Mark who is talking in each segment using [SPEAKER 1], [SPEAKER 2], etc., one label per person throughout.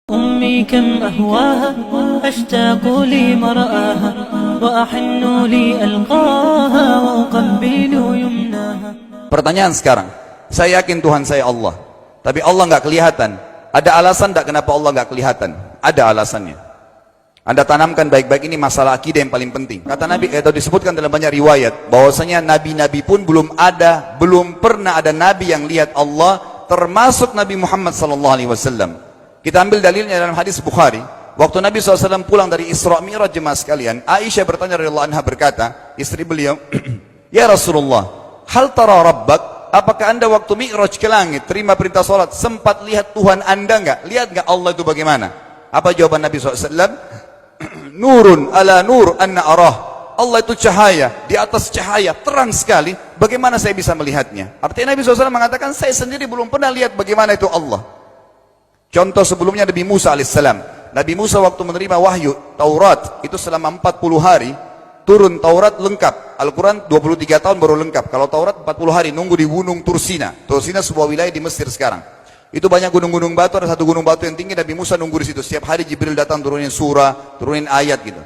[SPEAKER 1] أمي كم أهواها أشتاق لمرآها وأحن لألقاها وأقبل يمناها.
[SPEAKER 2] Pertanyaan sekarang, saya yakin Tuhan saya Allah, tapi Allah nggak kelihatan. Ada alasan tak kenapa Allah nggak kelihatan? Ada alasannya. Anda tanamkan baik-baik, ini masalah akidah yang paling penting. Kata Nabi, atau disebutkan dalam banyak riwayat, bahwasanya nabi-nabi pun belum pernah ada nabi yang lihat Allah, termasuk Nabi Muhammad SAW. Kita ambil dalilnya dalam hadis Bukhari. Waktu Nabi SAW pulang dari Isra Mi'raj, jemaah sekalian, Aisyah bertanya radhiyallahu anha, berkata, istri beliau, ya Rasulullah, hal tara rabbak, apakah anda waktu Mi'raj ke langit, terima perintah salat, sempat lihat Tuhan anda enggak? Lihat enggak Allah itu bagaimana? Apa jawaban Nabi SAW? Nurun ala nur anna arah. Allah itu cahaya, di atas cahaya, terang sekali, bagaimana saya bisa melihatnya? Artinya Nabi SAW mengatakan, saya sendiri belum pernah lihat bagaimana itu Allah. Contoh sebelumnya Nabi Musa alaihissalam. Nabi Musa waktu menerima wahyu Taurat, itu selama 40 hari, turun Taurat lengkap. Al-Quran 23 tahun baru lengkap. Kalau Taurat 40 hari, nunggu di gunung Tursina. Tursina sebuah wilayah di Mesir sekarang. Itu banyak gunung-gunung batu, ada satu gunung batu yang tinggi, Nabi Musa nunggu di situ. Setiap hari Jibril datang turunin surah, turunin ayat gitu.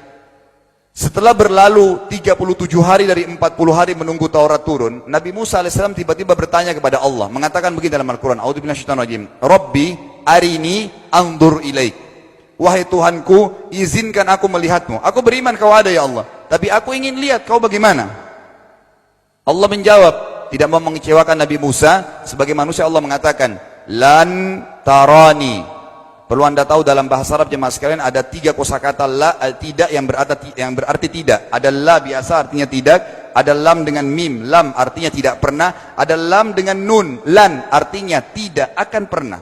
[SPEAKER 2] Setelah berlalu 37 hari dari 40 hari menunggu Taurat turun, Nabi Musa AS tiba-tiba bertanya kepada Allah, mengatakan begini dalam Al-Quran, A'udzubillahiminasyaitonirrajim, Rabbi arini andur ilaik. Wahai Tuhanku, izinkan aku melihatmu. Aku beriman kau ada ya Allah, tapi aku ingin lihat kau bagaimana. Allah menjawab, tidak mau mengecewakan Nabi Musa. Sebagai manusia Allah mengatakan, lan tarani. Perlu anda tahu dalam bahasa Arab jemaah sekalian ada 3 kosakata la, tidak yang berarti tidak. Ada la biasa artinya tidak, ada lam dengan mim, lam artinya tidak pernah, ada lam dengan nun, lan artinya tidak akan pernah.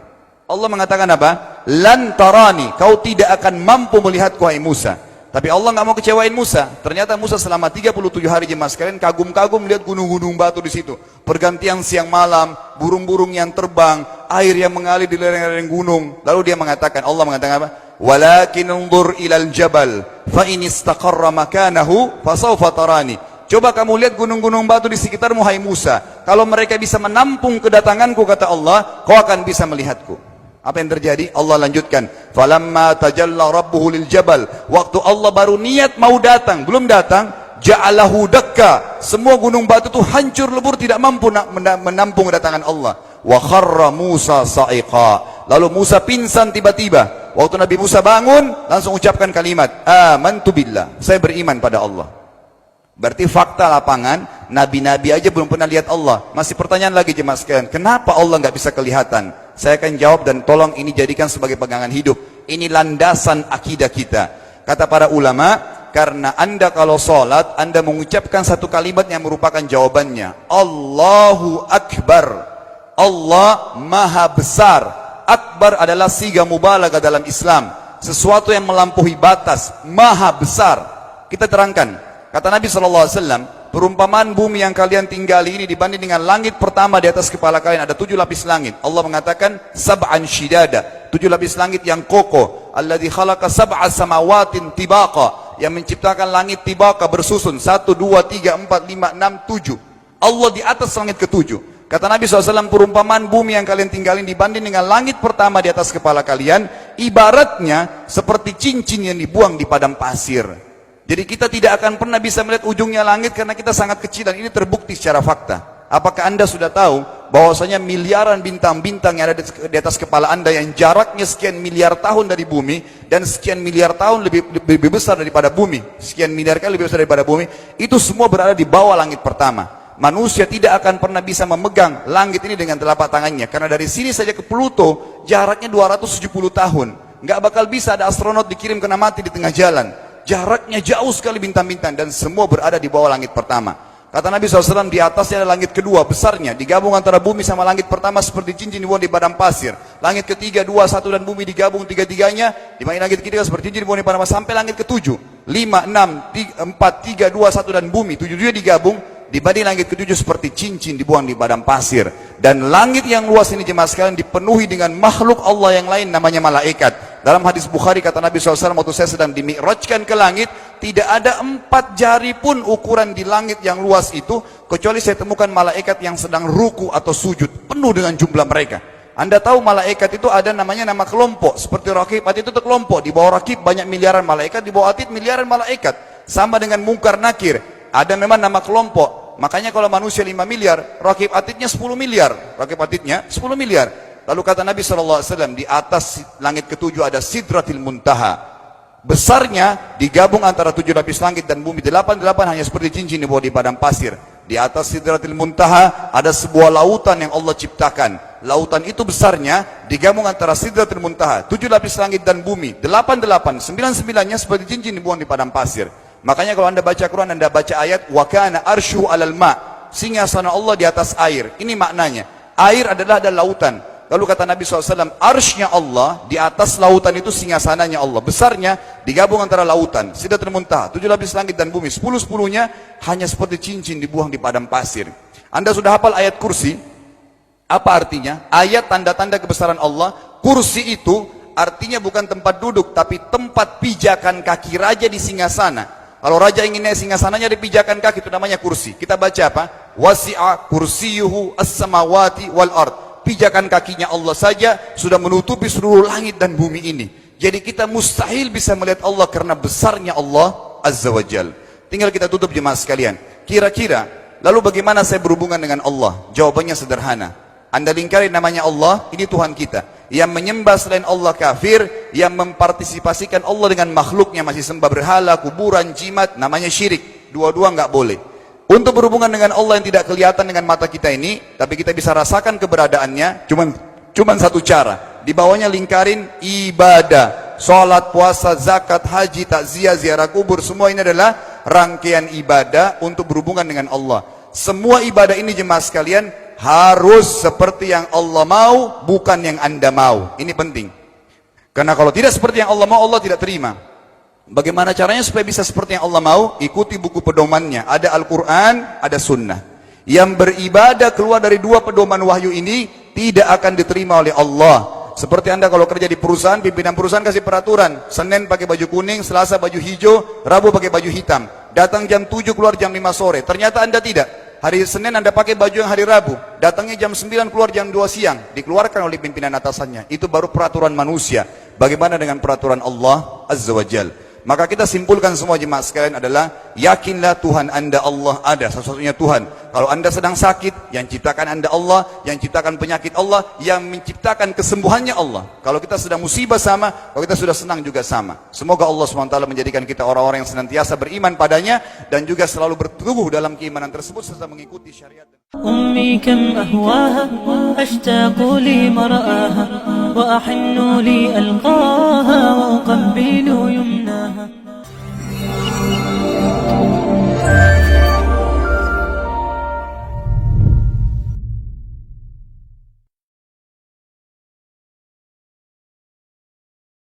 [SPEAKER 2] Allah mengatakan apa? Lan tarani, kau tidak akan mampu melihatku wahai Musa. Tapi Allah nggak mau kecewain Musa. Ternyata Musa selama 37 hari jemaah sekalian kagum-kagum lihat gunung-gunung batu di situ. Pergantian siang malam, burung-burung yang terbang, air yang mengalir di lereng-lereng gunung. Lalu dia mengatakan, Allah mengatakan apa? Walakin unzur ilal jabal, fa in istaqarra makanahu fa sawfa tarani. Coba kamu lihat gunung-gunung batu di sekitarmu hai Musa. Kalau mereka bisa menampung kedatanganku, kata Allah, kau akan bisa melihatku. Apa yang terjadi? Allah lanjutkan, falamma tajalla rabbuhu lil jabal, waktu Allah baru niat mau datang, belum datang, ja'alahu dakka, semua gunung batu itu hancur lebur, tidak mampu menampung kedatangan Allah. Wa kharra Musa sa'iqa, lalu Musa pingsan tiba-tiba. Waktu Nabi Musa bangun, langsung ucapkan kalimat, amantu billah, saya beriman pada Allah. Berarti fakta lapangan, nabi-nabi aja belum pernah lihat Allah. Masih pertanyaan lagi jemaah sekalian, kenapa Allah nggak bisa kelihatan? Saya akan jawab dan tolong ini jadikan sebagai pegangan hidup. Ini landasan akidah kita. Kata para ulama, karena anda kalau sholat, anda mengucapkan satu kalimat yang merupakan jawabannya. Allahu Akbar. Allah Maha Besar. Akbar adalah siga mubalaghah dalam Islam. Sesuatu yang melampaui batas. Maha Besar. Kita terangkan. Kata Nabi SAW, perumpamaan bumi yang kalian tinggali ini dibanding dengan langit pertama di atas kepala kalian, ada 7 lapis langit. Allah mengatakan, sab'an shidada, 7 lapis langit yang kokoh. Alladzi khalaqa sab'a samawatin tibaqa, yang menciptakan langit tibaqa bersusun, 1, 2, 3, 4, 5, 6, 7. Allah di atas langit ke-7. Kata Nabi SAW, perumpamaan bumi yang kalian tinggalin dibanding dengan langit pertama di atas kepala kalian, ibaratnya seperti cincin yang dibuang di padang pasir. Jadi kita tidak akan pernah bisa melihat ujungnya langit karena kita sangat kecil, dan ini terbukti secara fakta. Apakah anda sudah tahu bahwasanya miliaran bintang-bintang yang ada di atas kepala anda yang jaraknya sekian miliar tahun dari bumi dan sekian miliar tahun lebih besar daripada bumi, sekian miliar kali lebih besar daripada bumi, itu semua berada di bawah langit pertama. Manusia tidak akan pernah bisa memegang langit ini dengan telapak tangannya, karena dari sini saja ke Pluto jaraknya 270 tahun. Nggak bakal bisa ada astronot dikirim kena mati di tengah jalan. Jaraknya jauh sekali bintang-bintang, dan semua berada di bawah langit pertama. Kata Nabi SAW, di atasnya ada langit kedua besarnya, digabung antara bumi sama langit pertama seperti cincin dibuang di padang pasir. Langit ketiga, 2, 1 dan bumi digabung tiga-tiganya, di mana langit ketiga seperti cincin dibuang di padang pasir, sampai langit ke-7. 5, 6, 4, 3, 2, 1 dan bumi, 7 digabung, dibanding langit ke-7 seperti cincin dibuang di padang pasir. Dan langit yang luas ini jemaah sekalian dipenuhi dengan makhluk Allah yang lain namanya malaikat. Dalam hadis Bukhari kata Nabi SAW, waktu saya sedang dimi'rajkan ke langit, tidak ada 4 jari pun ukuran di langit yang luas itu, kecuali saya temukan malaikat yang sedang ruku atau sujud, penuh dengan jumlah mereka. Anda tahu malaikat itu ada namanya nama kelompok. Seperti Raqib, Atid itu kelompok. Di bawah Raqib banyak miliaran malaikat, di bawah Atid miliaran malaikat. Sama dengan Munkar Nakir. Ada memang nama kelompok. Makanya kalau manusia 5 miliar, Raqib Atidnya 10 miliar. Raqib Atidnya 10 miliar. Lalu kata Nabi SAW, di atas langit ketujuh ada Sidratil Muntaha. Besarnya digabung antara 7 lapis langit dan bumi. 8 hanya seperti cincin di bawah di padang pasir. Di atas Sidratil Muntaha ada sebuah lautan yang Allah ciptakan. Lautan itu besarnya digabung antara Sidratil Muntaha, 7 lapis langit dan bumi. 9-9 nya seperti cincin dibuang di padang pasir. Makanya kalau Anda baca Quran, Anda baca ayat wa kana arsyu 'alal ma', singgasana Allah di atas air. Ini maknanya. Air adalah ada lautan. Lalu kata Nabi SAW, arsy-nya Allah di atas lautan itu singgasananya Allah. Besarnya digabung antara lautan, Sidratul Muntaha, 7 lapis langit dan bumi. 10-10-nya hanya seperti cincin dibuang di padang pasir. Anda sudah hafal ayat kursi? Apa artinya? Ayat tanda-tanda kebesaran Allah. Kursi itu artinya bukan tempat duduk, tapi tempat pijakan kaki raja di singgasana. Kalau raja ingin naik singgasananya di pijakan kaki, itu namanya kursi. Kita baca apa? Wasi'a kursiyuhu as-samawati wal ard. Pijakan kakinya Allah saja sudah menutupi seluruh langit dan bumi ini. Jadi kita mustahil bisa melihat Allah karena besarnya Allah Azza wa Jal. Tinggal kita tutup jemaah sekalian. Kira-kira, lalu bagaimana saya berhubungan dengan Allah? Jawabannya sederhana. Anda lingkari namanya Allah, ini Tuhan kita. Yang menyembah selain Allah kafir, yang mempartisipasikan Allah dengan makhluknya, masih sembah berhala, kuburan, jimat, namanya syirik. Dua-dua nggak boleh. Untuk berhubungan dengan Allah yang tidak kelihatan dengan mata kita ini, tapi kita bisa rasakan keberadaannya, cuman satu cara. Di bawahnya lingkarin ibadah. Salat, puasa, zakat, haji, takziah, ziarah kubur, semua ini adalah rangkaian ibadah untuk berhubungan dengan Allah. Semua ibadah ini jemaah sekalian harus seperti yang Allah mau, bukan yang Anda mau. Ini penting. Karena kalau tidak seperti yang Allah mau, Allah tidak terima. Bagaimana caranya supaya bisa seperti yang Allah mau? Ikuti buku pedomannya. Ada Al-Quran, ada Sunnah. Yang beribadah keluar dari dua pedoman wahyu ini tidak akan diterima oleh Allah. Seperti Anda kalau kerja di perusahaan, pimpinan perusahaan kasih peraturan. Senin pakai baju kuning, Selasa baju hijau, Rabu pakai baju hitam. Datang jam 7, keluar jam 5 sore. Ternyata Anda tidak. Hari Senin Anda pakai baju yang hari Rabu. Datangnya jam 9, keluar jam 2 siang. Dikeluarkan oleh pimpinan atasannya. Itu baru peraturan manusia. Bagaimana dengan peraturan Allah Azza wa Jal? Maka kita simpulkan semua jemaah sekalian adalah, yakinlah Tuhan Anda Allah ada, satu-satunya Tuhan. Kalau Anda sedang sakit, yang ciptakan Anda Allah, yang ciptakan penyakit Allah, yang menciptakan kesembuhannya Allah. Kalau kita sedang musibah sama, kalau kita sudah senang juga sama. Semoga Allah SWT menjadikan kita orang-orang yang senantiasa beriman padanya, dan juga selalu berteguh dalam keimanan tersebut serta mengikuti syariat.
[SPEAKER 1] أمي كم أهواها أشتاق لي مرآها وأحن لي ألقاها